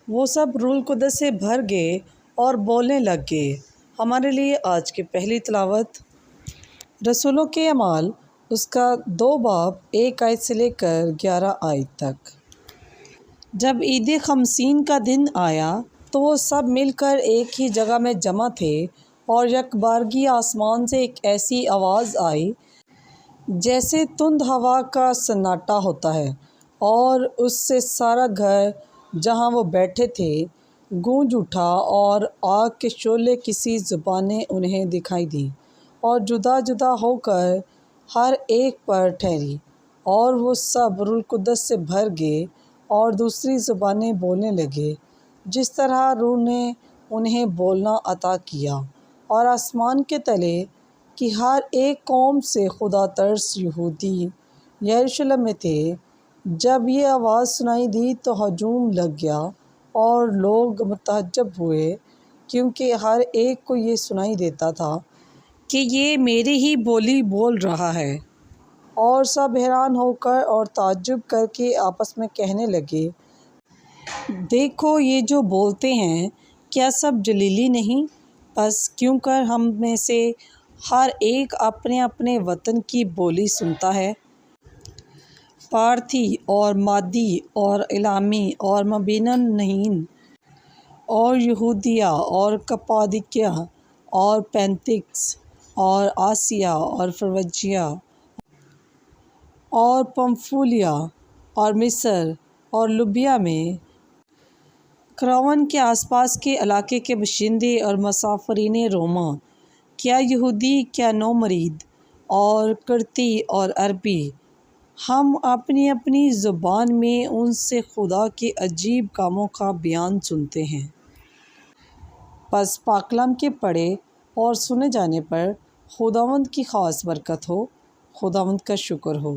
وہ سب روح القدس سے بھر گئے اور بولنے لگ گئے۔ ہمارے لیے آج کی پہلی تلاوت رسولوں کے اعمال، اس کا 2 باب 1 آیت سے لے کر 11 آیت تک۔ جب عید خمسین کا دن آیا تو وہ سب مل کر ایک ہی جگہ میں جمع تھے، اور یکبارگی آسمان سے ایک ایسی آواز آئی جیسے تند ہوا کا سناٹا ہوتا ہے، اور اس سے سارا گھر جہاں وہ بیٹھے تھے گونج اٹھا، اور آگ کے شعلے کسی زبانیں انہیں دکھائی دیں، اور جدا جدا ہو کر ہر ایک پر ٹھہری، اور وہ سب روح القدس سے بھر گئے اور دوسری زبانیں بولنے لگے جس طرح روح نے انہیں بولنا عطا کیا۔ اور آسمان کے تلے کی ہر ایک قوم سے خدا ترس یہودی یروشلم میں تھے۔ جب یہ آواز سنائی دی تو ہجوم لگ گیا، اور لوگ متعجب ہوئے، کیونکہ ہر ایک کو یہ سنائی دیتا تھا کہ یہ میری ہی بولی بول رہا ہے۔ اور سب حیران ہو کر اور تعجب کر کے آپس میں کہنے لگے، دیکھو یہ جو بولتے ہیں کیا سب جلیلی نہیں؟ پس کیوں کر ہم میں سے ہر ایک اپنے اپنے وطن کی بولی سنتا ہے؟ پارتھی اور مادی اور الامی اور مبینین اور یہودیہ اور کپادوکیہ اور پینتکس اور آسیہ اور فرگیا اور پمفولیہ اور مصر اور لیبیا میں قرون کے آس پاس کے علاقے کے باشندے اور مسافرین روما، کیا یہودی کیا نومرید اور کرتی اور عربی، ہم اپنی اپنی زبان میں ان سے خدا کے عجیب کاموں کا بیان سنتے ہیں۔ پس پاک کلام کے پڑھے اور سنے جانے پر خداوند کی خاص برکت ہو۔ خداوند کا شکر ہو۔